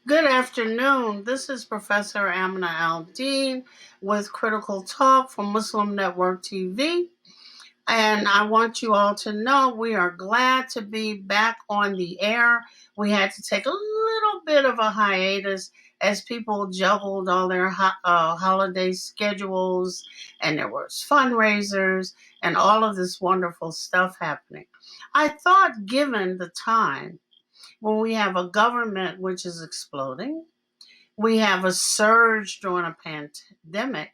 Good afternoon. This is Professor Aminah Al-Deen with Critical Talk from Muslim Network TV. And I want you all to know we are glad to be back on the air. We had to take a little bit of a hiatus as people juggled all their holiday schedules, and there was fundraisers and all of this wonderful stuff happening. I thought, given the time when we have a government which is exploding, we have a surge during a pandemic,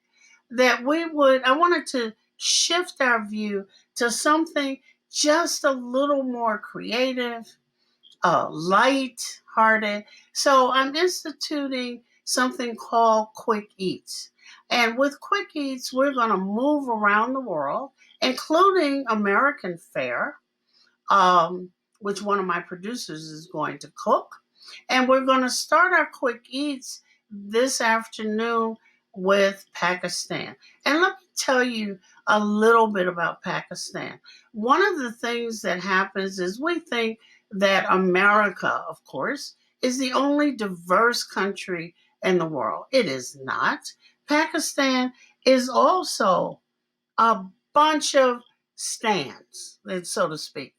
that I wanted to shift our view to something just a little more creative, light hearted. So I'm instituting something called Quick Eats. And with Quick Eats, we're going to move around the world, including American fare, which one of my producers is going to cook. And we're going to start our quick eats this afternoon with Pakistan. And let me tell you a little bit about Pakistan. One of the things that happens is we think that America, of course, is the only diverse country in the world. It is not. Pakistan is also a bunch of stands, so to speak,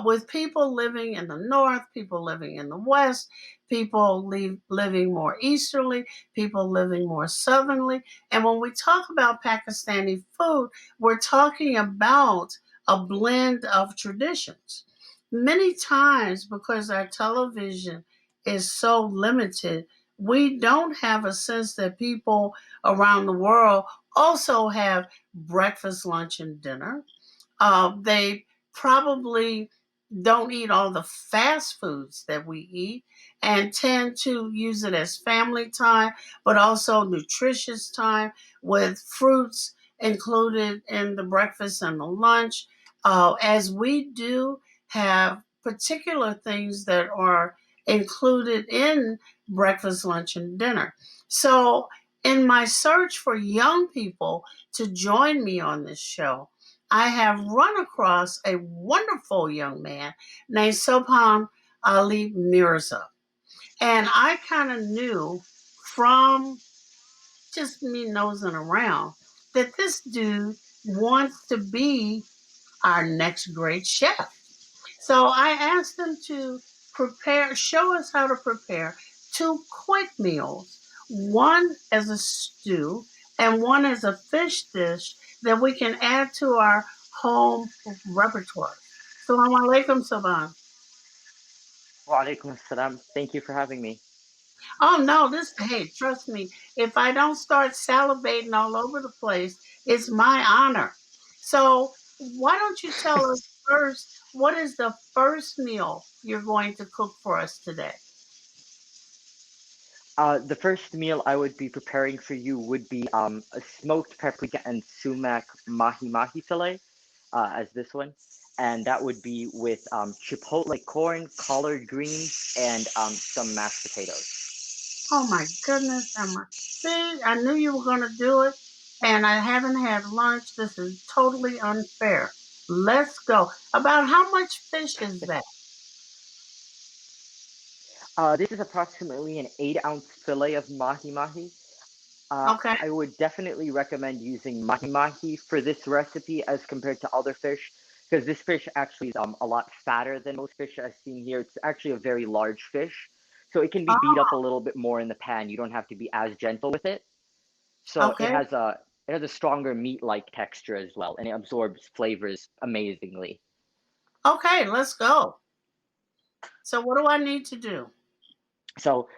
with people living in the north, people living in the west, living more easterly, people living more southerly. And when we talk about Pakistani food, we're talking about a blend of traditions. Many times, because our television is so limited, we don't have a sense that people around the world also have breakfast, lunch, and dinner. They probably don't eat all the fast foods that we eat and tend to use it as family time, but also nutritious time with fruits included in the breakfast and the lunch. As we do have particular things that are included in breakfast, lunch, and dinner. So, in my search for young people to join me on this show, I have run across a wonderful young man named Soban Mirza. And I kind of knew from just me nosing around that this dude wants to be our next great chef. So I asked him to show us how to prepare two quick meals, one as a stew and one as a fish dish that we can add to our home repertoire. Salam alaikum, Saban. Wa alaikum assalam. Thank you for having me. Oh no, hey, trust me, if I don't start salivating all over the place, it's my honor. So why don't you tell us first, what is the first meal you're going to cook for us today? The first meal I would be preparing for you would be a smoked paprika and sumac mahi mahi fillet, as this one, and that would be with chipotle corn, collard greens, and some mashed potatoes. Oh my goodness, Emma. See, I knew you were going to do it, and I haven't had lunch. This is totally unfair. Let's go. About how much fish is that? This is approximately an 8-ounce fillet of mahi mahi. Okay. I would definitely recommend using mahi mahi for this recipe as compared to other fish, because this fish actually is a lot fatter than most fish I've seen here. It's actually a very large fish, so it can be beat up a little bit more in the pan. You don't have to be as gentle with it. So Okay. it has a stronger meat-like texture as well, and it absorbs flavors amazingly. Okay, let's go. So, what do I need to do? So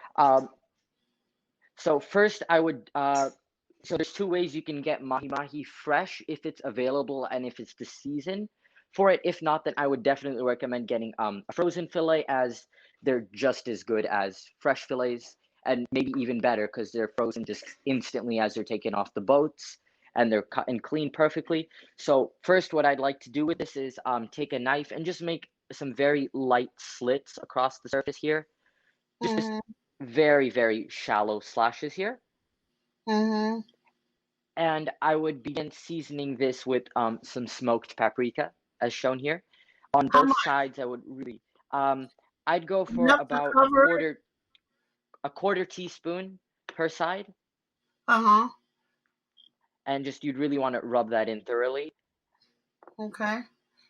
so first I would so there's two ways you can get mahi mahi fresh if it's available and if it's the season for it. If not, then I would definitely recommend getting a frozen fillet, as they're just as good as fresh fillets, and maybe even better because they're frozen just instantly as they're taken off the boats, and they're cut and cleaned perfectly. So first, what I'd like to do with this is take a knife and just make some very light slits across the surface here, just Mm-hmm. very, very shallow slashes here. Mm-hmm. And I would begin seasoning this with some smoked paprika, as shown here. On How both much? sides, I would really, um, I'd go for Enough to about a cover it? quarter. a quarter teaspoon per side, Uh-huh. and just you'd really want to rub that in thoroughly Okay.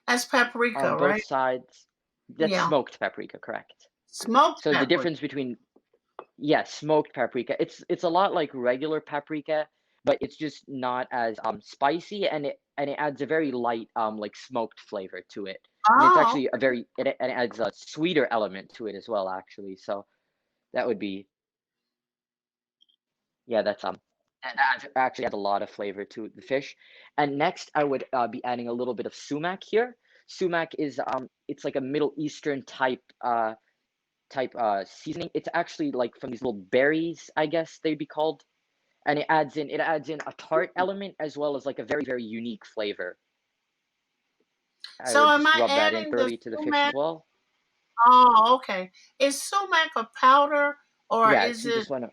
That's on paprika, both right? sides. That's Yeah. smoked paprika, correct? Smoked So the paprika. difference between, yeah, smoked paprika, it's a lot like regular paprika, but it's just not as spicy, and it adds a very light like smoked flavor to it. And it's Oh, actually a very it adds a sweeter element to it as well, actually. So that would be, yeah, that's that actually adds a lot of flavor to the fish. And next, I would be adding a little bit of sumac here. Sumac is it's like a Middle Eastern type seasoning. It's actually like from these little berries, I guess they'd be called, and it adds in a tart element as well as like a very very unique flavor. I so would am just I rub that in adding the thoroughly to the fish as sumac? well. Oh, okay. Is sumac a powder or Yeah, is so you it just want to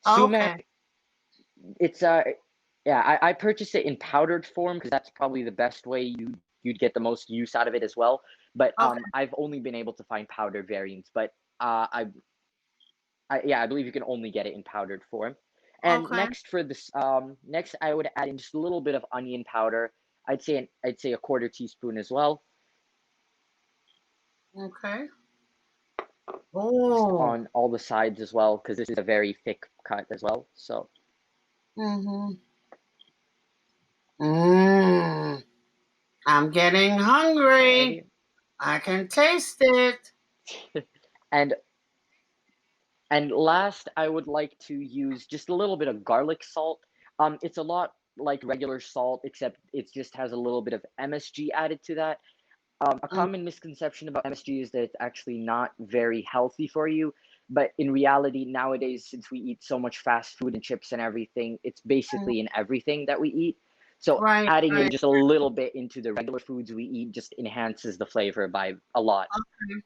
okay? sumac. It's yeah, I purchased it in powdered form because that's probably the best way you'd get the most use out of it as well. But Okay. I've only been able to find powdered variants, but I yeah, I believe you can only get it in powdered form. And Okay. next for this, next I would add in just a little bit of onion powder. I'd say a quarter teaspoon as well, Okay. just Oh. on all the sides as well, because this is a very thick cut as well. So Mm-hmm. Mmm. I'm getting hungry. alrighty, I can taste it. and And last, I would like to use just a little bit of garlic salt. It's a lot like regular salt, except it just has a little bit of MSG added to that. A Mm-hmm. common misconception about MSG is that it's actually not very healthy for you. But in reality, nowadays, since we eat so much fast food and chips and everything, it's basically in everything that we eat. So Right, adding in right. just a little bit into the regular foods we eat just enhances the flavor by a lot. Okay.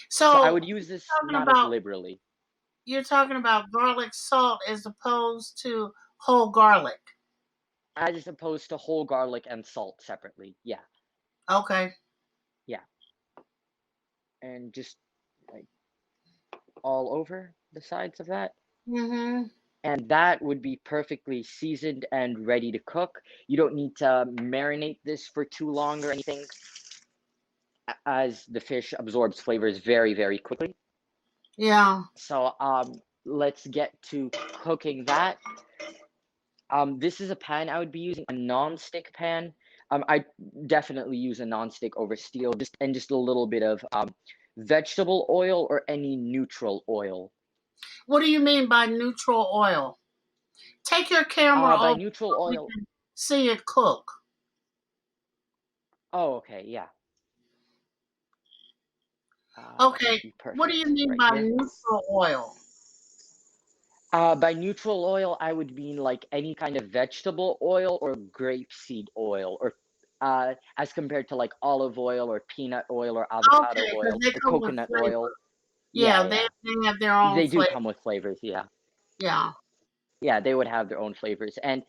So I So would use this talking not as about liberally. you're talking about garlic salt as opposed to whole garlic. As opposed to whole garlic and salt separately. Yeah, Okay. yeah, and just like all over the sides of that. Mm-hmm. And that would be perfectly seasoned and ready to cook. You don't need to marinate this for too long or anything, as the fish absorbs flavors very, very quickly. Yeah. So let's get to cooking that. This is a pan I would be using, a non-stick pan. I definitely use a non-stick over steel, just a little bit of vegetable oil or any neutral oil. What do you mean by neutral oil? Take your camera By over neutral so we oil. can see it cook. Oh, okay, yeah. That would Okay. be What do you perfect mean right by here. neutral oil? By neutral oil, I would mean like any kind of vegetable oil or grapeseed oil, or as compared to like olive oil or peanut oil or avocado Okay, because oil they or come with coconut oil. flavor. Yeah, Yeah, yeah. they have their own They do flavor. come with flavors, yeah. Yeah. Yeah, they would have their own flavors. And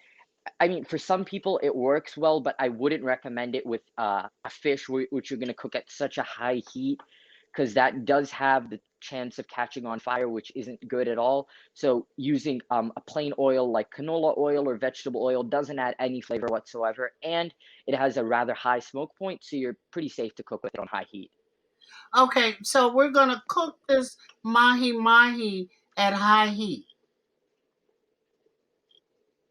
I mean, for some people it works well, but I wouldn't recommend it with a fish which you're gonna cook at such a high heat, because that does have the chance of catching on fire, which isn't good at all. So using a plain oil like canola oil or vegetable oil doesn't add any flavor whatsoever, and it has a rather high smoke point, so you're pretty safe to cook with it on high heat. Okay, so we're gonna cook this mahi mahi at high heat.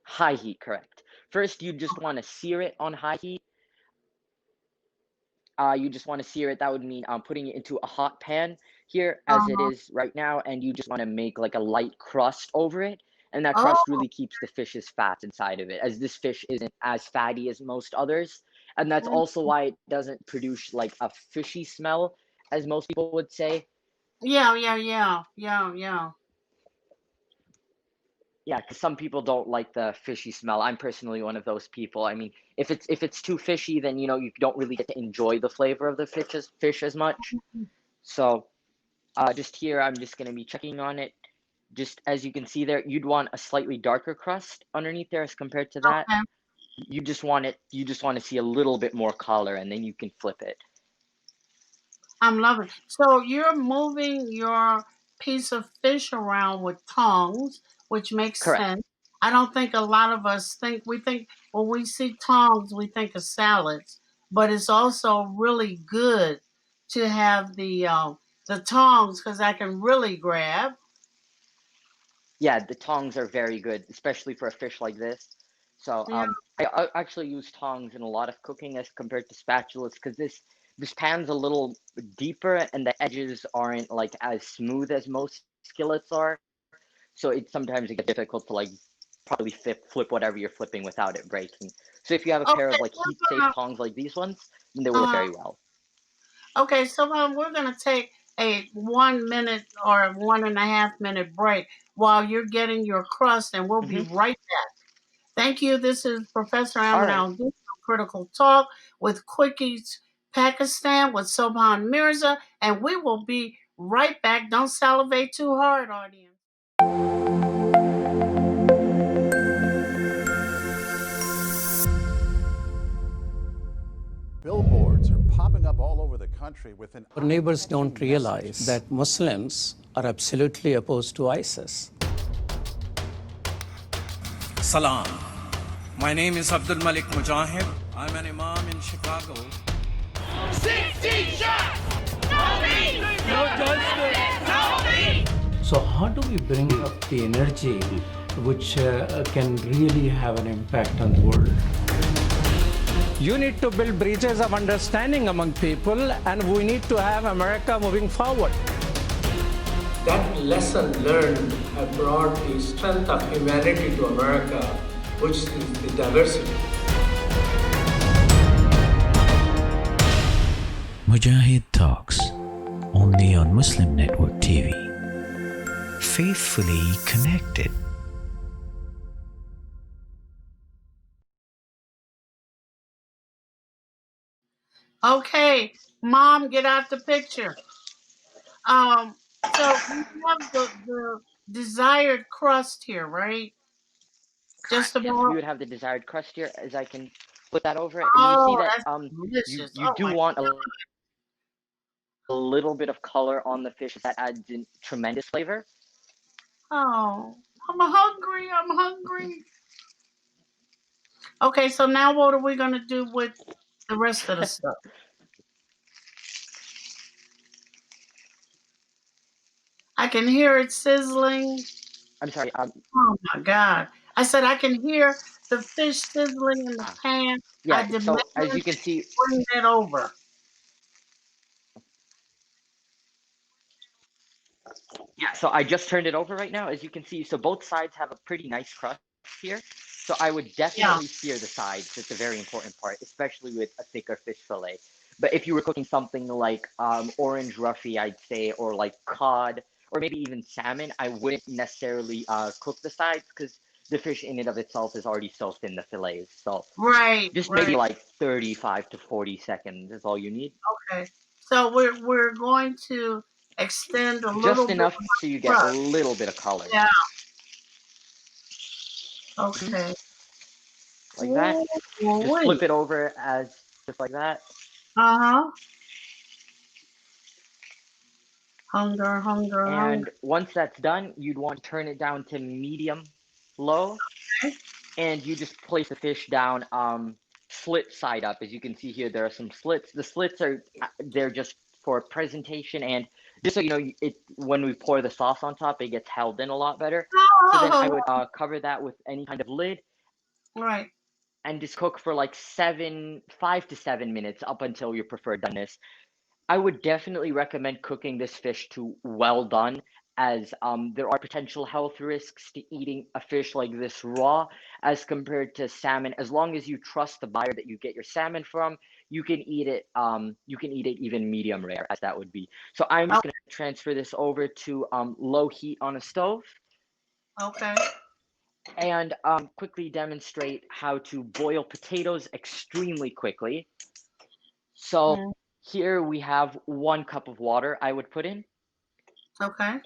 High heat, correct. First, you just want to sear it on high heat. You just want to sear it. That would mean putting it into a hot pan here as it Uh-huh. is right now, and you just want to make like a light crust over it. And that crust Oh. really keeps the fish's fat inside of it, as this fish isn't as fatty as most others. And that's also why it doesn't produce like a fishy smell, as most people would say. Yeah, yeah, yeah, yeah, yeah. Yeah, because some people don't like the fishy smell. I'm personally one of those people. I mean, if it's too fishy, then you don't really get to enjoy the flavor of the fish as much. So just here, I'm just going to be checking on it. Just as you can see there, you'd want a slightly darker crust underneath there as compared to that. Okay. You just want to see a little bit more color, and then you can flip it. I'm loving it. So you're moving your piece of fish around with tongs, which makes Correct. sense. I don't think a lot of us think we think when we see tongs, we think of salads, but it's also really good to have the tongs because I can really grab. Yeah, the tongs are very good, especially for a fish like this. So Yeah. I actually use tongs in a lot of cooking as compared to spatulas because this pan's a little deeper and the edges aren't like as smooth as most skillets are. So it sometimes it gets difficult to like properly flip whatever you're flipping without it breaking. So if you have a pair of Okay, like heat we're safe gonna. tongs like these ones, then they will work very well. Okay, so we're gonna take a 1 minute or 1.5 minute break while you're getting your crust, and we'll be Hmm. right back. Thank you. This is Professor All Aminah right. Al-Deen from Critical Talk with Quickies Pakistan with Soban Mirza, and we will be right back. Don't salivate too hard, audience. Billboards are popping up all over the country with an Our neighbors don't eye-catching realize message. that Muslims are absolutely opposed to ISIS. Salam. My name is Abdul Malik Mujahid. I'm an imam in Chicago. 60 shots! No peace! No justice! No peace! So how do we bring up the energy which can really have an impact on the world? You need to build bridges of understanding among people, and we need to have America moving forward. That lesson learned brought the strength of humanity to America, which is the diversity. Mujahid Talks, only on Muslim Network TV. Faithfully connected. Okay, Mom, get out the picture. So we have the desired crust here, right? Just Yes, we about. would have the desired crust here as I can put that over it. And you see Oh, that that's you delicious. you Oh do my. want a little bit of color on the fish that adds in tremendous flavor. Oh, I'm hungry. I'm hungry. Okay, so now what are we gonna do with the rest of the stuff? I can hear it sizzling. I'm sorry. Oh my God. I said I can hear the fish sizzling in the pan. I Yeah. demand So as you can you see, bring that over. yeah. So I just turned it over right now. As you can see, so both sides have a pretty nice crust here. So I would Yeah. definitely sear the sides. It's a very important part, especially with a thicker fish fillet. But if you were cooking something like orange roughy, I'd say, or like cod, or maybe even salmon, I wouldn't necessarily cook the sides because the fish in and of itself is already soaked in the fillets. So Right, just maybe right. like 35 to 40 seconds is all you need. Okay. So we're going to extend a little Just bit enough of so you my get a crust. little bit of color. Yeah. Mhm. Okay. Like that. Ooh, Just wait. flip it over as just like that. Uh-huh. Hunger, hunger, hunger. And once that's done, you'd want to turn it down to medium low, Okay. and you just place the fish down slit side up. As you can see here, there are some slits. The slits are they're just for presentation and just so you know, it when we pour the sauce on top, it gets held in a lot better. So then I Oh, would cover that with any kind of lid right. and just cook for like 5 to 7 minutes up until your preferred doneness. I would definitely recommend cooking this fish to well done, as there are potential health risks to eating a fish like this raw as compared to salmon. As long as you trust the buyer that you get your salmon from, you can eat it. You can eat it even medium rare, as that would be. So I'm Oh, just gonna transfer this over to low heat on a stove okay. and quickly demonstrate how to boil potatoes extremely quickly. So Mm, here we have 1 cup of water I would put in okay.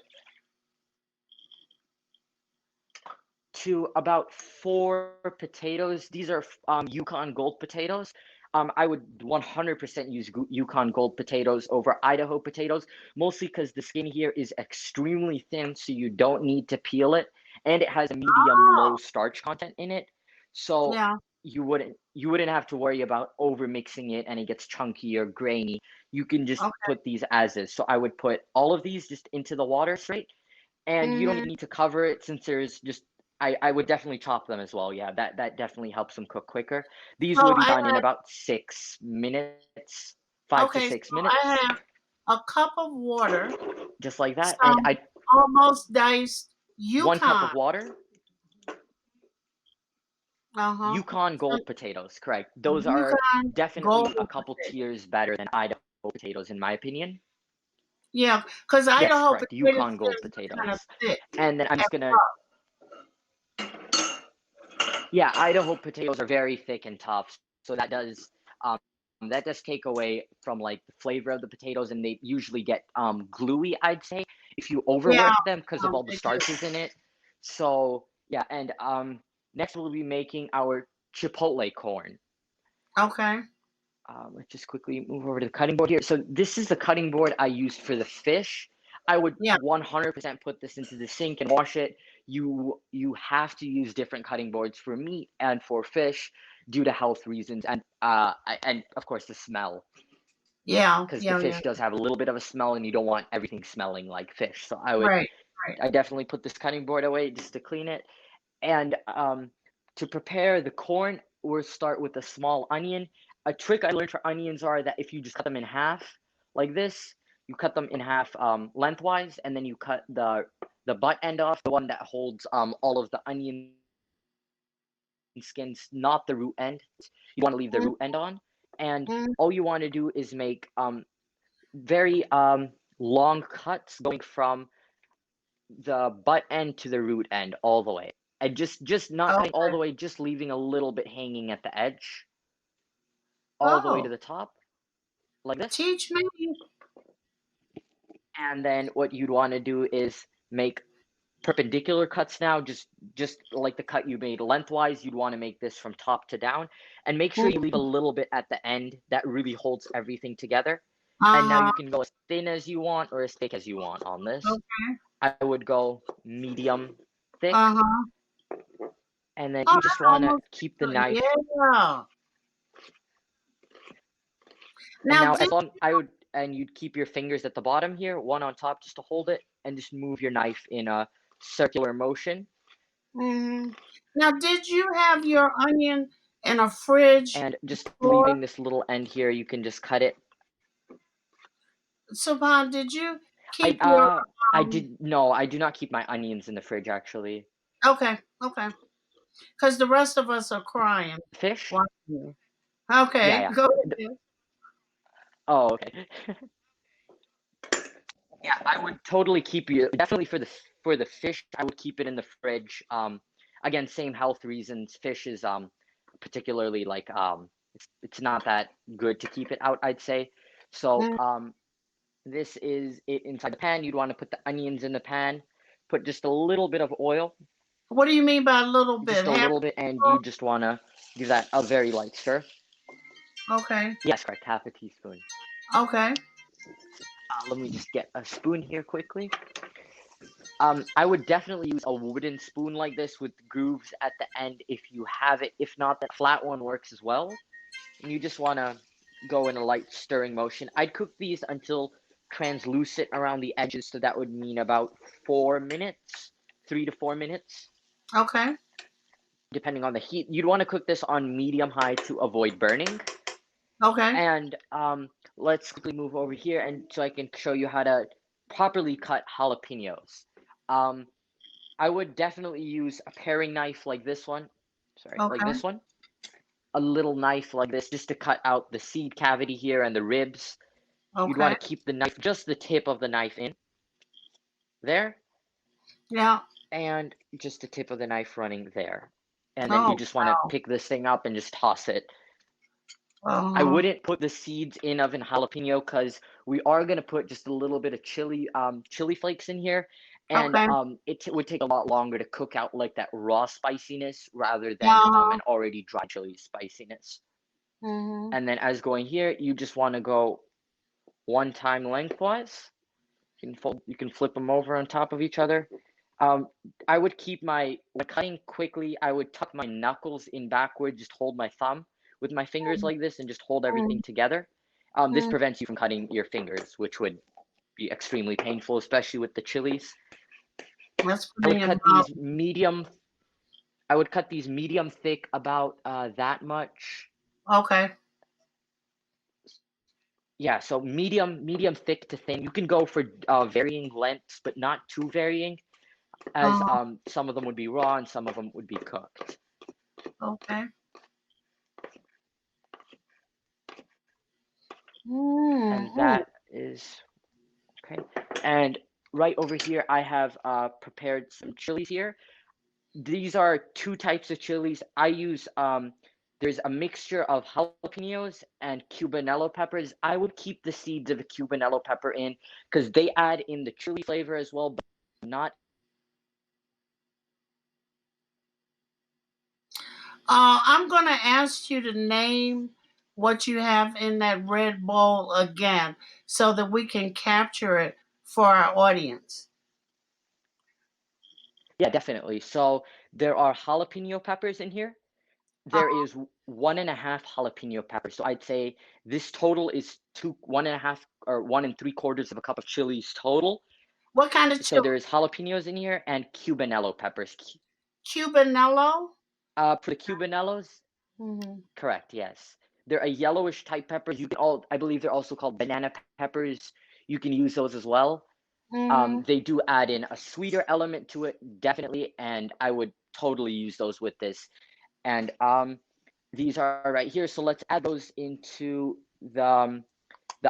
to about 4 potatoes. These are Yukon Gold potatoes. I would 100% use Yukon Gold potatoes over Idaho potatoes, mostly because the skin here is extremely thin, so you don't need to peel it, and it has a medium low starch content in it, so Yeah. you wouldn't have to worry about over mixing it and it gets chunky or grainy. You can just Okay. put these as is. So I would put all of these just into the water straight, and you don't Mhm. need to cover it since there's just I would definitely chop them as well. Yeah, that definitely helps them cook quicker. These So would be I done in had about 6 minutes, 5 to okay, 6 minutes, I have a cup of water, just like that. And some I almost diced 1 cup Yukon. of water, Uh-huh. Yukon Some Gold potatoes, correct. Those are Yukon definitely gold a couple potato. tiers better than Idaho potatoes, in my opinion. Yeah, because Yes, Idaho correct. potato Yukon Gold skins are kind of potatoes. thick And then I'm and just gonna, rough. yeah, Idaho potatoes are very thick and tough, so um, that does take away from like the flavor of the potatoes, and they usually get gluey, I'd say, if you Yeah, overwork them because of all the they do. starches in it. So yeah, and next we'll be making our Chipotle corn. Okay. Let's just quickly move over to the cutting board here. So this is the cutting board I used for the fish. I would Yeah. 100% put this into the sink and wash it. You have to use different cutting boards for meat and for fish due to health reasons and of course the smell, Yeah. because the Yeah. Yeah. fish does have a little bit of a smell and you don't want everything smelling like fish. So Right. Right. I definitely put this cutting board away just to clean it. And to prepare the corn, we'll start with a small onion. A trick I learned for onions are that if you just cut them in half like this, you cut them in half lengthwise, and then you cut the butt end off, the one that holds all of the onion skins, not the root end. You want to leave the root end on, and Mm-hmm. all you want to do is make very long cuts going from the butt end to the root end all the way, and just not cutting all Okay. the way, just leaving a little bit hanging at the edge all the way to Oh, the top like this. teach me. And then what you'd want to do is make perpendicular cuts now, just like the cut you made lengthwise. You'd want to make this from top to down, and make sure you leave a little bit at the end that really holds everything together. And now Uh-huh. you can go as thin as you want or as thick as you want on this. Okay. I would go medium thick, Uh-huh. and then Oh, you just that's want to almost keep the good. knife. Yeah. And Now, now did as long I would and you'd keep your fingers at the bottom here, one on top just to hold it, and just move your knife in a circular motion, mhm. Now, did you have your onion in a fridge and just before? leaving this little end here, you can just cut it. Saban, did you I keep your I um? did no, I do not keep my onions in the fridge actually. Okay, okay, because the rest of us are crying Fish? watching you. Yeah, Okay, yeah. go The- ahead. oh, okay. Yeah, I would totally keep you definitely for the fish. I would keep it in the fridge. Again, same health reasons. Fish is particularly like it's not that good to keep it out, I'd say. So Mm, this is it inside the pan. You'd want to put the onions in the pan. Put just a little bit of oil, what do you mean by a little bit? just a Half little bit, and a you just want to give that a very light stir. spoon? Okay, Yes, correct. Half a teaspoon. okay, Let me just get a spoon here quickly. I would definitely use a wooden spoon like this with grooves at the end if you have it. If not, that flat one works as well. And you just want to go in a light stirring motion. I'd cook these until translucent around the edges, so that would mean about 4 minutes, 3 to 4 minutes, okay, depending on the heat. You'd want to cook this on medium high to avoid burning. okay, And let's quickly move over here, and so I can show you how to properly cut jalapenos. Um, I would definitely use a paring knife like this one. Sorry, like okay, this one. A little knife like this just to cut out the seed cavity here and the ribs. You'd okay. want to keep the knife, just the tip of the knife in there, Yeah. and just the tip of the knife running there. And then you Oh, just want to pick this thing up and just toss it. I uh-huh. wouldn't put the seeds in of an jalapeno because we are gonna put just a little bit of chili flakes in here, and Okay. would take a lot longer to cook out like that raw spiciness rather than Uh-huh. an already dry chili spiciness. Mm-hmm. And then as going here, you just want to go one time lengthwise. You can flip them over on top of each other. I would keep when cutting quickly, I would tuck my knuckles in backward, just hold my thumb with my fingers like this and just hold everything together. This Mm-hmm. prevents you from cutting your fingers, which would be extremely painful, especially with the chilies. Let's I put in would your cut mouth. these medium. I would cut these medium thick, about that much. Okay. Yeah, so medium thick to thin. You can go for varying lengths, but not too varying, as Uh-huh. some of them would be raw and some of them would be cooked. Okay. And Mm-hmm. that is okay. And right over here, I have prepared some chilies here. These are two types of chilies. I use there's a mixture of jalapenos and cubanello peppers. I would keep the seeds of a cubanello pepper in because they add in the chili flavor as well, but not. I'm going to ask you to name what you have in that red bowl again so that we can capture it for our audience. Yeah, definitely. So there are jalapeno peppers in here. Uh, There is 1.5 jalapeno peppers. So I'd say this total is 1.5 or 1 3/4 of a cup of chilies total. what kind of So chili? there's jalapenos in here and cubanello peppers. Cubanello? For the cubanellos, Mm-hmm. correct, yes. They're a yellowish type peppers. I believe they're also called banana peppers. You can use those as well. Mm-hmm. They do add in a sweeter element to it, definitely, and I would totally use those with this. And these are right here. So let's add those into the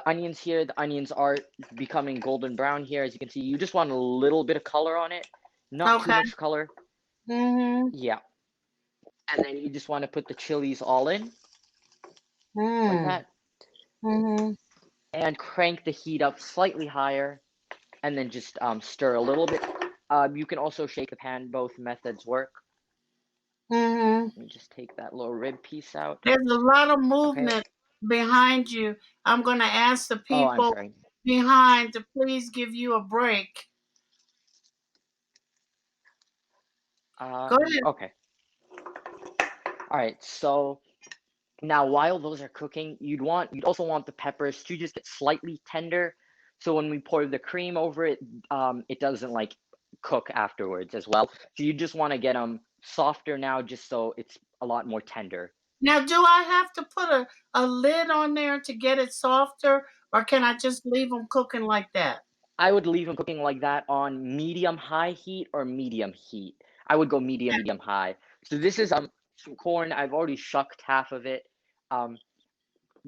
onions here. The onions are becoming golden brown here. As you can see, you just want a little bit of color on it, not too Okay. much color. Mm-hmm. Yeah. And then you just want to put the chilies all in like Mm. that Mm-hmm. and crank the heat up slightly higher and then just stir a little bit. You can also shake the pan. Both methods work. Mm-hmm. Let me just take that little rib piece out. There's a lot of Okay. movement behind you. I'm going to ask the Oh, I'm people sorry. behind to please give you a break. Go ahead. Okay. All right. So now, while those are cooking, you'd also want the peppers to just get slightly tender, so when we pour the cream over it, it doesn't like cook afterwards as well. So you just want to get them softer now, just so it's a lot more tender. Now, do I have to put a lid on there to get it softer, or can I just leave them cooking like that? I would leave them cooking like that on medium high heat or medium heat. I would go medium high. So this is some corn. I've already shucked half of it. Um,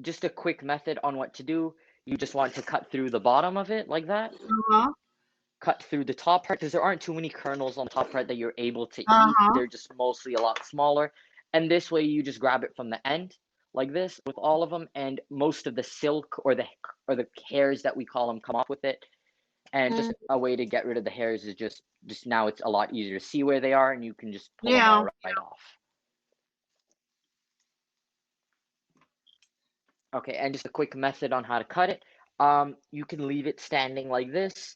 just a quick method on what to do. You just want to cut through the bottom of it like that. Uh-huh. Cut through the top part because there aren't too many kernels on the top part that you're able to eat. Uh-huh. They're just mostly a lot smaller. And this way you just grab it from the end like this with all of them, and most of the silk or the hairs that we call them come off with it. And Mm, just a way to get rid of the hairs is just now it's a lot easier to see where they are and you can just pull them yeah. all right off. Okay, and just a quick method on how to cut it. You can leave it standing like this.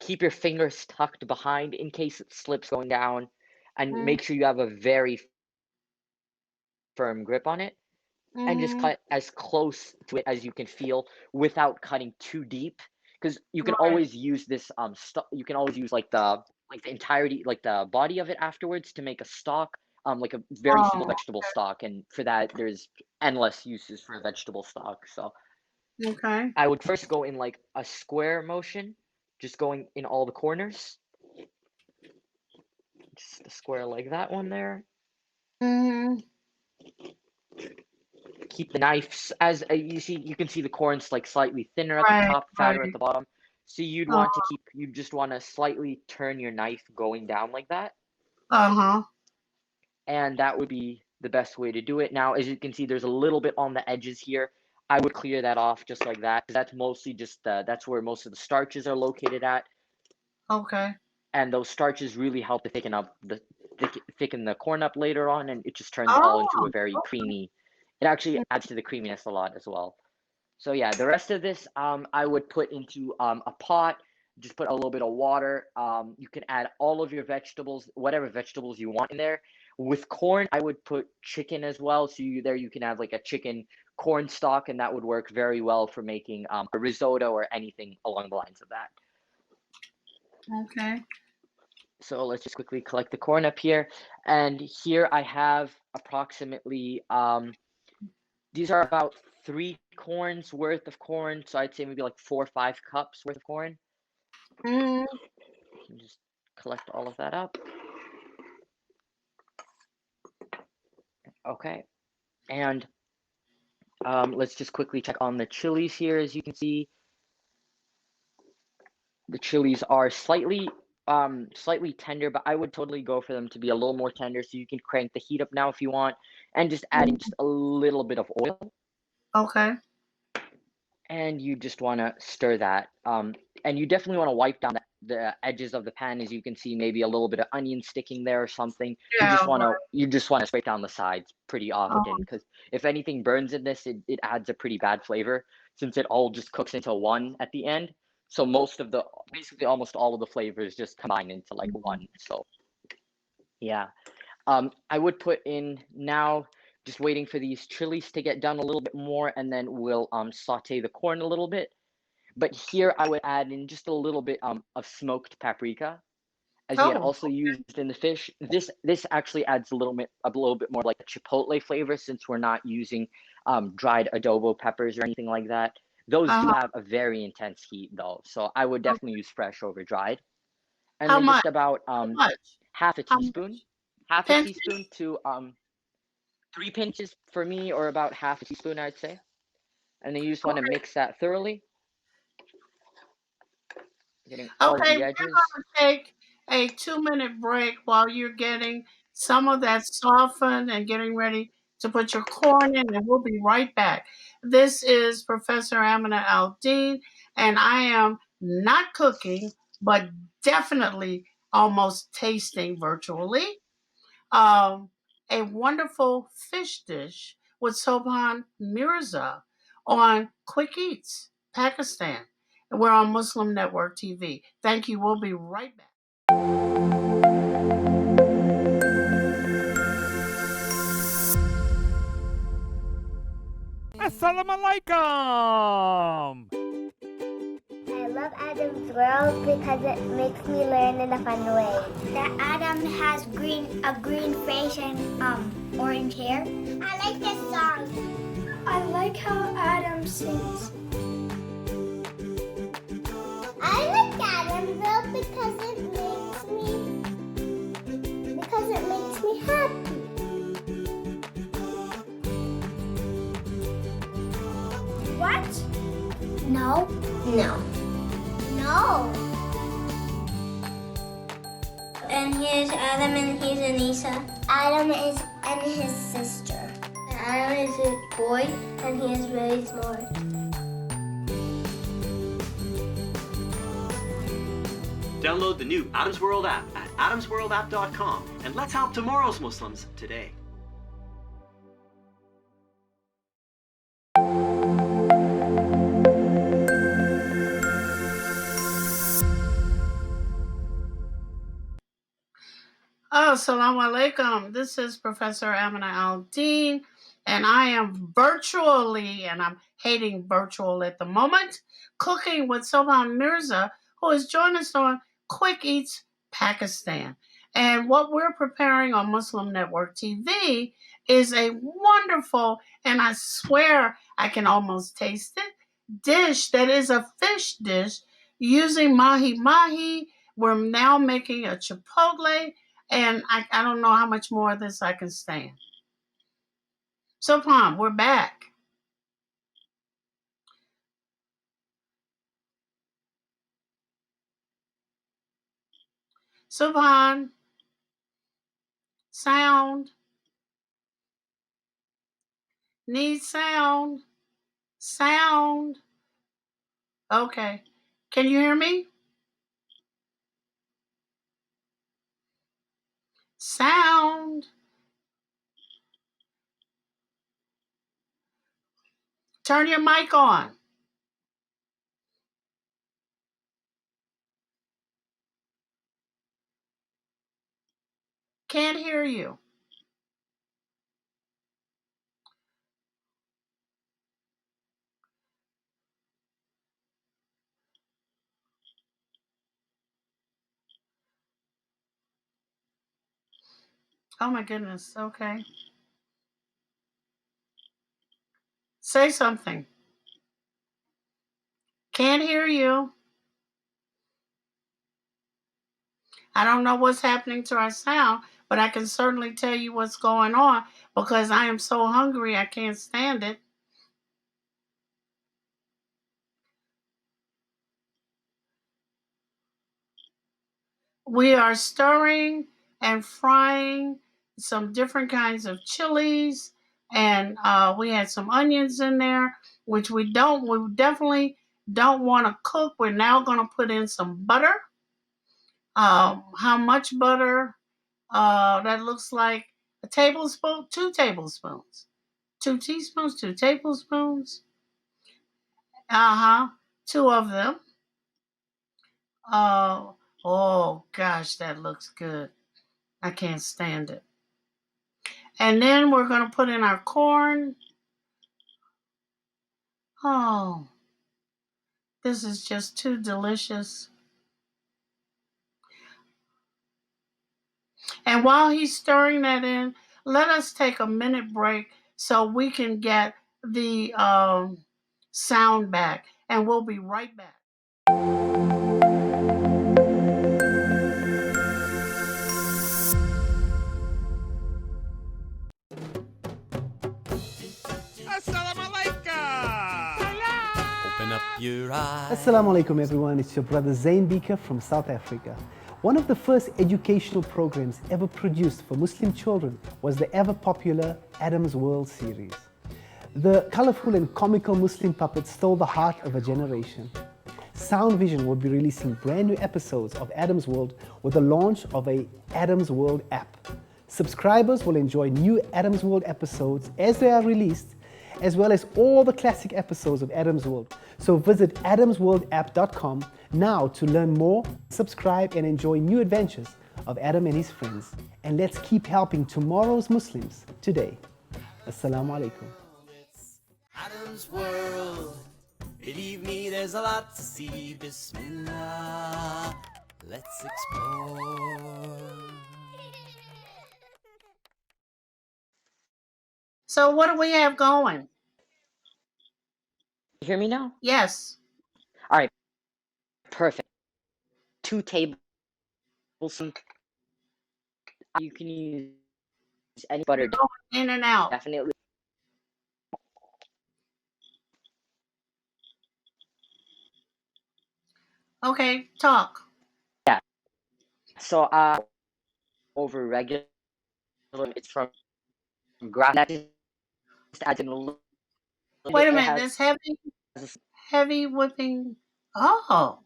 Keep your fingers tucked behind in case it slips going down, and Mm, make sure you have a very firm grip on it, and just mm-hmm. cut as close to it as you can feel without cutting too deep, because you can Right. always use this you can always use like the entirety, like the body of it afterwards to make a stock, like a very simple Oh, vegetable stock, and for that there's endless uses for vegetable stock. So okay. I would first go in like a square motion, just going in all the corners, just a square like that one there. Mm-hmm. Keep the knives as you can see the corn's like slightly thinner at the Right, top, fatter at right. the bottom. So Uh, you just want to slightly turn your knife going down like that, uh-huh. and that would be the best way to do it. Now, as you can see, there's a little bit on the edges here. I would clear that off just like that, because that's mostly just that's where most of the starches are located at, Okay. and those starches really help to thicken the corn up later on, and it just turns it all into Oh, a very creamy It actually adds to the creaminess a lot as well. So yeah, the rest of this I would put into a pot. Just put a little bit of water. You can add all of your vegetables, whatever vegetables you want in there. With corn, I would put chicken as well. So you can have like a chicken corn stock, and that would work very well for making a risotto or anything along the lines of that. Okay. So let's just quickly collect the corn up here. And here I have approximately these are about 3 corns worth of corn. So I'd say maybe like 4 or 5 cups worth of corn. Mm. Just collect all of that up. Okay. And let's just quickly check on the chilies here. As you can see, the chilies are slightly tender, but I would totally go for them to be a little more tender. So you can crank the heat up now if you want, and just add in just a little bit of oil. Okay. And you just want to stir that. And you definitely want to wipe down the edges of the pan. As you can see, maybe a little bit of onion sticking there or something. Yeah. You just want to scrape down the sides pretty often, because if anything burns in this, it adds a pretty bad flavor, since it all just cooks into one at the end. So basically almost all of the flavors just combine into like one. So yeah. I would put in now, just waiting for these chilies to get done a little bit more, and then we'll saute the corn a little bit. But here I would add in just a little bit of smoked paprika, as we had also used in the fish. This actually adds a little bit more like a chipotle flavor, since we're not using dried adobo peppers or anything like that. Those do have a very intense heat though, so I would definitely use fresh over dried. And How then much? just about How much? half a How teaspoon, half a pinches? teaspoon to 3 pinches for me, or about half a teaspoon, I'd say. And then you just want to mix that thoroughly, getting all of Okay, the we're edges. going to take a 2-minute break while you're getting some of that softened and getting ready to put your corn in, and we'll be right back. This is Professor Aminah Al-Deen, and I am not cooking, but definitely almost tasting virtually a wonderful fish dish with Soban Mirza on Quick Eats, Pakistan. And we're on Muslim Network TV. Thank you. We'll be right back. Assalamu alaikum! I love Adam's World because it makes me learn in a fun way. That Adam has a green face and orange hair. I like this song. I like how Adam sings. I like Adam's World because it makes me happy. What? No. No. No. And here's Adam and here's Anissa. Adam is and his sister. Adam is a boy and he is very smart. Download the new Adam's World app at adamsworldapp.com and let's help tomorrow's Muslims today. Assalamu alaikum. This is Professor Aminah Al-Deen, and I am virtually, and I'm hating virtual at the moment, cooking with Soban Mirza, who has joined us on Quick Eats Pakistan. And what we're preparing on Muslim Network TV is a wonderful, and I swear I can almost taste it, dish that is a fish dish using mahi. We're now making a chipotle, and I don't know how much more of this I can stand. So, Pom, we're back. Subhan, sound, need sound, sound. Okay, can you hear me? Sound. Turn your mic on. Can't hear you. Oh my goodness. Okay. Say something. Can't hear you. I don't know what's happening to our sound, but I can certainly tell you what's going on because I am so hungry I can't stand it. We are stirring and frying some different kinds of chilies, and we had some onions in there, which we definitely don't want to cook. We're now going to put in some butter. How much butter? That looks like a tablespoon, 2 tablespoons, 2 teaspoons, 2 tablespoons. Two of them. Oh gosh, that looks good. I can't stand it. And then we're going to put in our corn. Oh, this is just too delicious. And while he's stirring that in, let us take a minute break so we can get the sound back. And we'll be right back. Open up your eyes. Assalamu alaikum everyone, it's your brother Zain Bika from South Africa. One of the first educational programs ever produced for Muslim children was the ever popular Adam's World series. The colorful and comical Muslim puppets stole the heart of a generation. Sound Vision will be releasing brand new episodes of Adam's World with the launch of a Adam's World app. Subscribers will enjoy new Adam's World episodes as they are released, as well as all the classic episodes of Adam's World. So visit adamsworldapp.com now to learn more, subscribe and enjoy new adventures of Adam and his friends. And let's keep helping tomorrow's Muslims today. Assalamu alaikum. Adam's World. Believe me, there's a lot to see. Bismillah. Let's explore. So what do we have going? You hear me now? Yes. All right. Perfect. 2 tablespoons. You can use any butter. In and out. Definitely. Okay, talk. Yeah. So over regular, it's from grass. That just adds in a little. Wait a minute. This heavy whipping. Oh.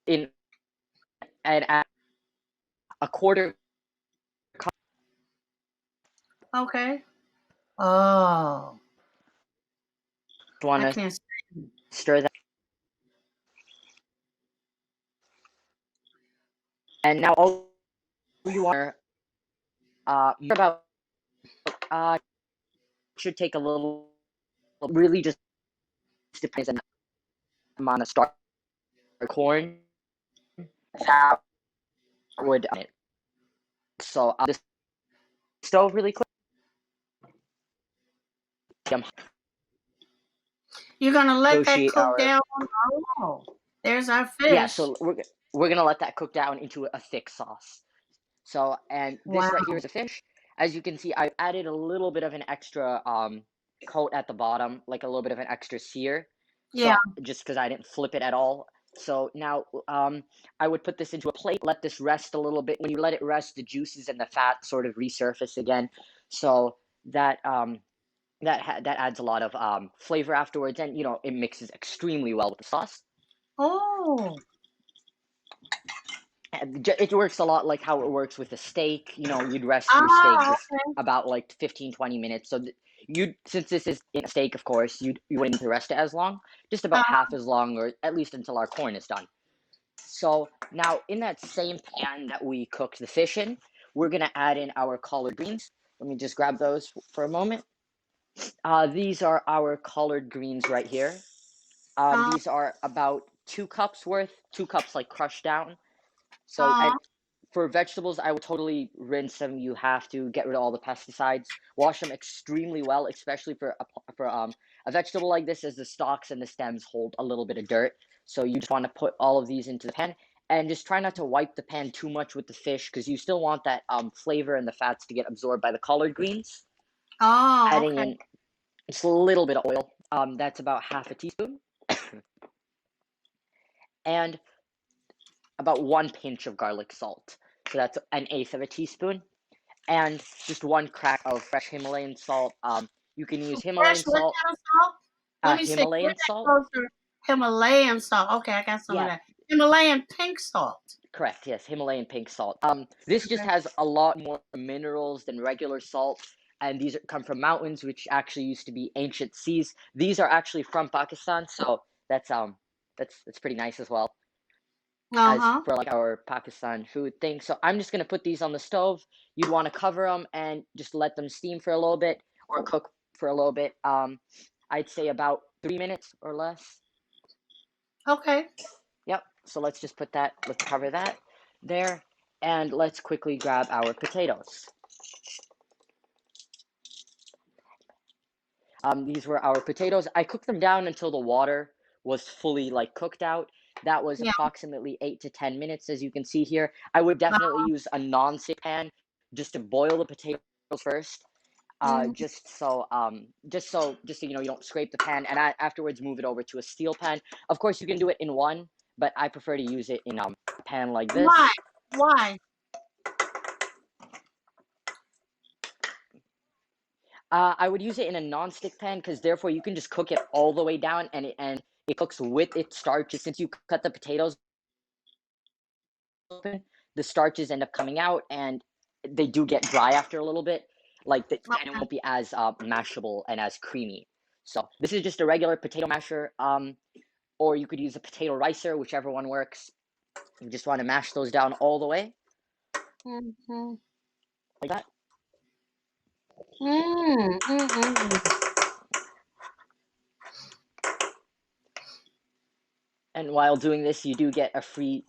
In and a quarter. Okay. Oh. Want I to can't stir that. And now all you want about should take a little. Really, just depends on the amount of starch or corn that would it. So the stove really quick. You're gonna let that cook down. Oh, there's our fish. Yeah, so we're gonna let that cook down into a thick sauce. So and this right here is a fish. As you can see, I've added a little bit of an extra coat at the bottom, like a little bit of an extra sear. Yeah. So, just because I didn't flip it at all. So now I would put this into a plate, let this rest a little bit. When you let it rest, the juices and the fat sort of resurface again. So that that adds a lot of flavor afterwards, and it mixes extremely well with the sauce. Oh. It works a lot like how it works with a steak. You'd rest your steak just about like 15-20 minutes. So since this is in a steak, of course, you wouldn't need to rest it as long, just about half as long, or at least until our corn is done. So now in that same pan that we cooked the fish in, we're gonna add in our collard greens. Let me just grab those for a moment. These are our collard greens right here. These are about 2 cups worth, 2 cups like crushed down. So for vegetables, I would totally rinse them. You have to get rid of all the pesticides. Wash them extremely well, especially for a vegetable like this, as the stalks and the stems hold a little bit of dirt. So you just want to put all of these into the pan, and just try not to wipe the pan too much with the fish, because you still want that flavor and the fats to get absorbed by the collard greens. Adding in just a little bit of oil. That's about half a teaspoon. And about 1 pinch of garlic salt. So that's 1/8 of a teaspoon. And just 1 crack of fresh Himalayan salt. You can use Himalayan salt. What kind of salt? Let me see. Himalayan salt. Himalayan salt. Okay, I got some of that. Himalayan pink salt. Correct. Yes, Himalayan pink salt. This just has a lot more minerals than regular salt, and these come from mountains, which actually used to be ancient seas. These are actually from Pakistan, so that's pretty nice as well. As for like our Pakistan food thing. So I'm just gonna put these on the stove. You'd want to cover them and just let them steam for a little bit, or cook for a little bit. I'd say about 3 minutes or less. Okay. Yep. So let's just let's cover that there, and let's quickly grab our potatoes. These were our potatoes. I cooked them down until the water was fully cooked out. That was approximately 8 to 10 minutes, as you can see here. I would definitely use a non-stick pan just to boil the potatoes first, just so you don't scrape the pan, and afterwards move it over to a steel pan. Of course, you can do it in one, but I prefer to use it in a pan like this. Why? I would use it in a non-stick pan, because therefore you can just cook it all the way down, and it cooks with its starches. Since you cut the potatoes open, the starches end up coming out, and they do get dry after a little bit. And it won't be as mashable and as creamy. So this is just a regular potato masher, or you could use a potato ricer, whichever one works. You just want to mash those down all the way, like that. And while doing this, you do get a free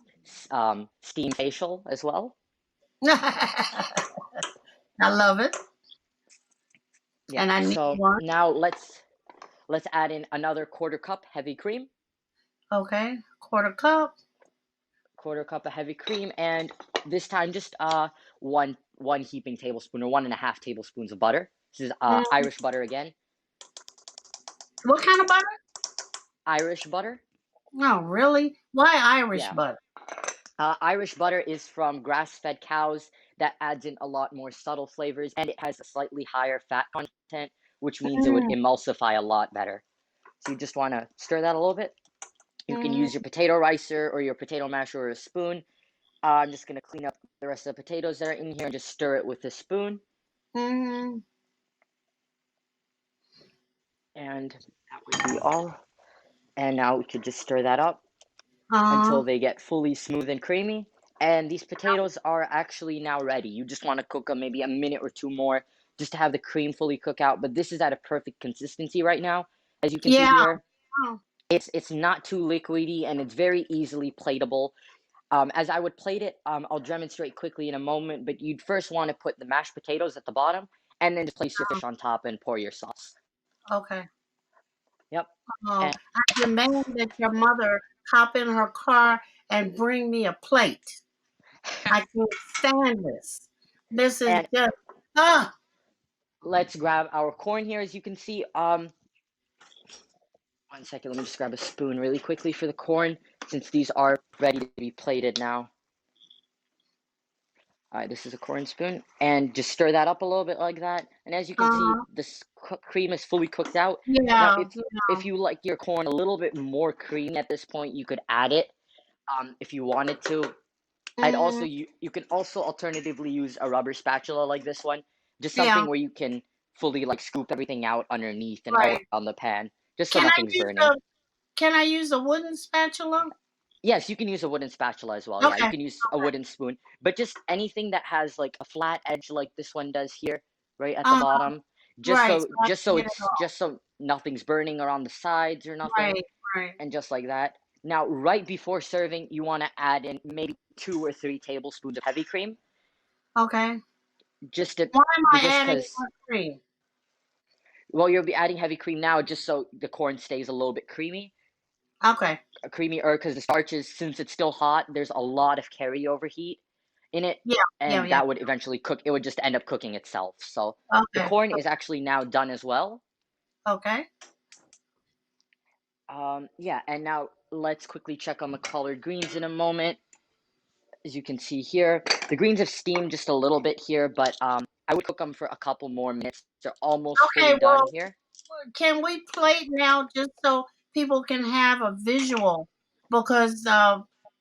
steam facial as well. I love it. Yeah. And I need so one. Now let's add in another 1/4 cup heavy cream. Okay, 1/4 cup. 1/4 cup of heavy cream, and this time just one heaping tablespoon, or 1.5 tablespoons of butter. This is Irish butter again. What kind of butter? Irish butter. Oh, really? Why Irish butter? Irish butter is from grass-fed cows. That adds in a lot more subtle flavors, and it has a slightly higher fat content, which means it would emulsify a lot better. So you just want to stir that a little bit. You can use your potato ricer or your potato masher or a spoon. I'm just going to clean up the rest of the potatoes that are in here and just stir it with a spoon. And that would be all. And now we could just stir that up until they get fully smooth and creamy. And these potatoes are actually now ready. You just want to cook them maybe a minute or 2 more just to have the cream fully cook out. But this is at a perfect consistency right now. As you can see here, it's not too liquidy, and it's very easily plateable. As I would plate it, I'll demonstrate quickly in a moment, but you'd first want to put the mashed potatoes at the bottom, and then just place your fish on top and pour your sauce. Okay. Yep. I demand that your mother hop in her car and bring me a plate. I can't stand this. This is just Let's grab our corn here. As you can see, 1 second, let me just grab a spoon really quickly for the corn, since these are ready to be plated now. All right, this is a corn spoon, and just stir that up a little bit like that. And as you can see, this cream is fully cooked out. Now, if you like your corn a little bit more creamy at this point, you could add it if you wanted to. I'd also you can also alternatively use a rubber spatula like this one, just something where you can fully like scoop everything out underneath and all Right. on the pan, just so Can I nothing's use burning. can I use a wooden spatula? Yes, you can use a wooden spatula as well. Yeah, you Okay. can use a wooden spoon, but just anything that has like a flat edge like this one does here, right at the Uh-huh. bottom, Right. So I can get it off. just so nothing's burning around the sides or nothing, Right. Right. and just like that. Now, right before serving, you want to add in maybe 2 or 3 tablespoons of heavy cream, Okay. just to Why am I just adding because. more cream? Well, you'll be adding heavy cream now, just so the corn stays a little bit Okay. creamier, because the starches, since it's still hot, there's a lot of carryover heat in it, Yeah. Yeah. and Yeah. that would eventually cook. It would just end up cooking itself. So the Okay. corn is actually now done as well. Okay. Yeah, and now let's quickly check on the collard greens in a moment. As you can see here, the greens have steamed just a little bit here, but I would cook them for a couple more minutes. They're almost Okay. fully done Well, here. can we plate now just so people can have a visual? Because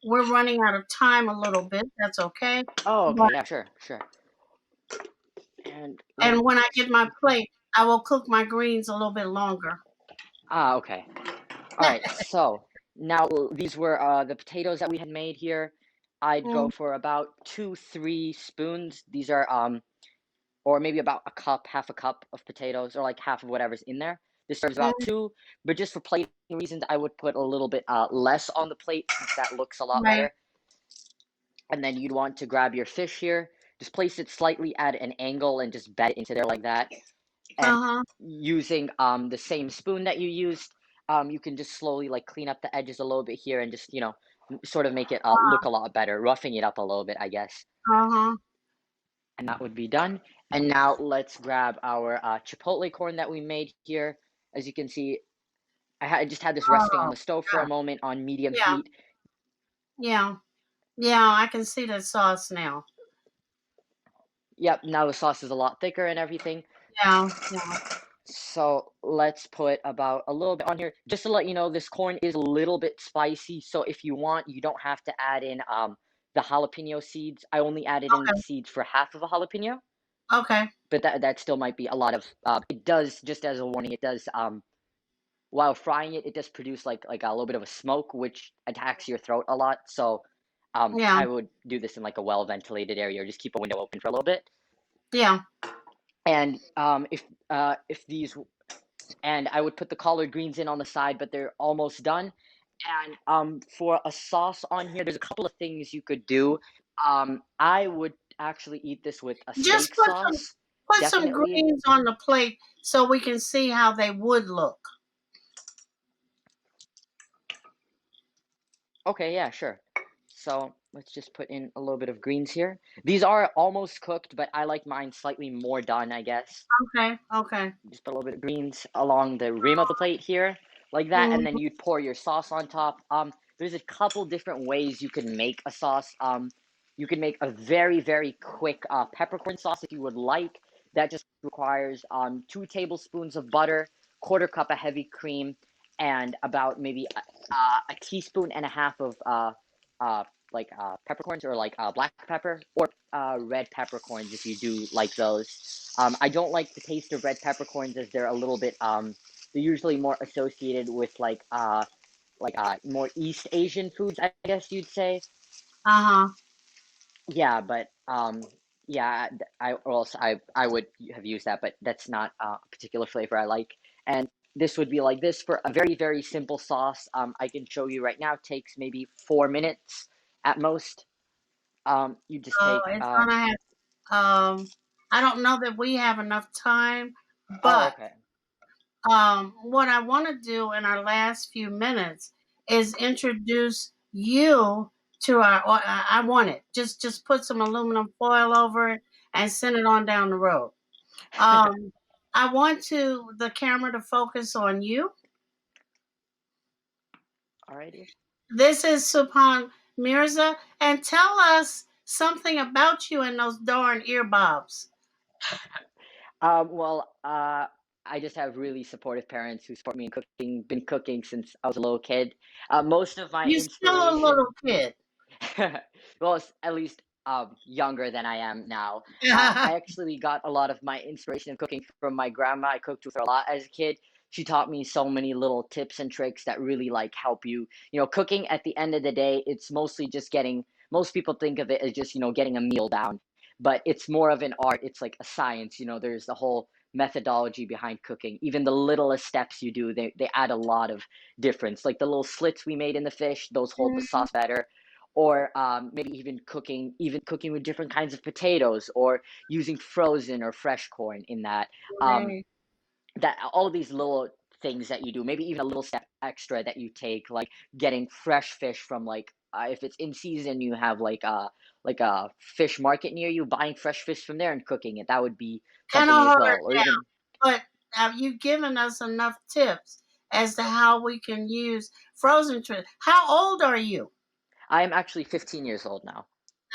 we're running out of time a little bit. That's okay. Oh, But okay, yeah, sure, sure. And and when I get my plate, I will cook my greens a little bit longer. okay. All right, so now these were the potatoes that we had made here. I'd go Mm, for about 2-3 spoons. These are or maybe about a cup, half a cup of potatoes, or like half of whatever's in there. This serves about mm, 2, but just for plating reasons, I would put a little bit less on the plate since that looks a lot right. better. And then you'd want to grab your fish here, just place it slightly at an angle and just bed it into there like that. And Uh-huh. using the same spoon that you used, you can just slowly like clean up the edges a little bit here and just sort of make it look a lot better, roughing it up a little bit, I guess. Uh-huh. And that would be done. And now let's grab our Chipotle corn that we made here. As you can see, I just had this resting on Oh, the stove for a moment on medium yeah. heat. Yeah. Yeah. I can see the sauce now. Yep, now the sauce is a lot thicker and everything. Yeah. Yeah. So let's put about a little bit on here. Just to let you know, this corn is a little bit spicy. So if you want, you don't have to add in the jalapeno seeds. I only added in the Okay. seeds for half of a jalapeno, Okay. but that still might be a lot of. It does, just as a warning, it does while frying it, it does produce like a little bit of a smoke, which attacks your throat a lot. So Yeah. I would do this in like a well ventilated area, or just keep a window open for a little bit. Yeah. And if these and I would put the collard greens in on the side, but they're almost done. And for a sauce on here, there's a couple of things you could do. I would actually eat this with a Just steak sauce, put some definitely. greens on the plate so we can see how they would look. Okay, yeah, sure. So let's just put in a little bit of greens here. These are almost cooked, but I like mine slightly more done, I guess. Okay. Okay. Just put a little bit of greens along the rim of the plate here, like that, and Mm, then you'd pour your sauce on top. There's a couple different ways you can make a sauce. You can make a very, very quick peppercorn sauce if you would like. That just requires 2 tablespoons of butter, quarter cup of heavy cream, and about maybe a teaspoon and a half of peppercorns, or like black pepper, or red peppercorns if you do like those. I don't like the taste of red peppercorns, as they're a little bit they're usually more associated with more East Asian foods, I guess you'd say. uh-huh. Yeah, but yeah, I would have used that, but that's not a particular flavor I like. And this would be like this for a very, very simple sauce. I can show you right now. Takes maybe 4 minutes at most. You just So take it's gonna have I don't know that we have enough time, oh, but okay. what I want to do in our last few minutes is introduce you to our. I want it. Just put some aluminum foil over it and send it on down the road. Um, I want the camera to focus on you. Alrighty. This is Soban Mirza, and tell us something about you and those darn earbobs. Well, I just have really supportive parents who support me in cooking. Been cooking since I was a little kid. Most of my You're still a inspiration, little kid. well, at least younger than I am now. I actually got a lot of my inspiration of cooking from my grandma. I cooked with her a lot as a kid. She taught me so many little tips and tricks that really like help you. You know, cooking at the end of the day, it's mostly just getting, most people think of it as just, you know, getting a meal down, but it's more of an art. It's like a science, you know, there's the whole methodology behind cooking. Even the littlest steps you do, they add a lot of difference. Like the little slits we made in the fish, those hold the sauce better. Or maybe even cooking with different kinds of potatoes, or using frozen or fresh corn in that. Um, Right. that all of these little things that you do, maybe even a little step extra that you take, like getting fresh fish from like if it's in season, you have like a fish market near you, buying fresh fish from there and cooking it. That would be Kind something of as hard well. Or now, even but have you given us enough tips as to how we can use frozen shrimp? How old are you? I am actually 15 years old now.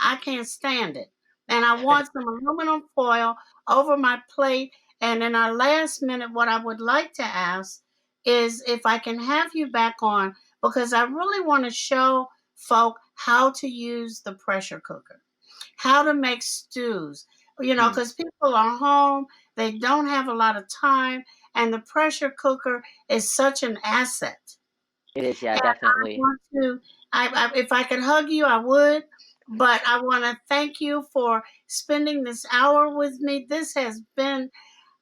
I can't stand it. And I want some aluminum foil over my plate. And in our last minute, what I would like to ask is if I can have you back on, because I really want to show folk how to use the pressure cooker, how to make stews, you know, Hmm. because people are home, they don't have a lot of time, and the pressure cooker is such an asset. It is, yeah, And I definitely. want to, if I could hug you, I would. But I want to thank you for spending this hour with me. This has been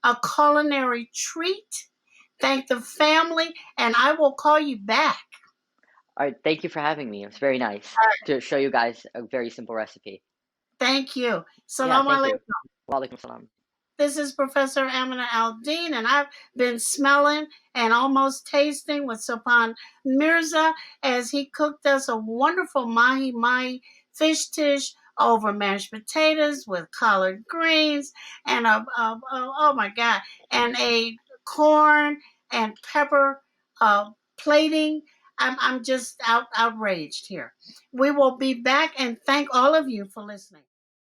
a culinary treat. Thank the family, and I will call you back. All right, thank you for having me. It was very nice All right. to show you guys a very simple recipe. Thank you. Yeah, Salam thank you. alaikum. Walaikum salam. This is Professor Aminah Al-Deen, and I've been smelling and almost tasting with Soban Mirza as he cooked us a wonderful mahi mahi fish dish over mashed potatoes with collard greens and oh my God, and a corn and pepper plating. I'm just outraged here. We will be back, and thank all of you for listening.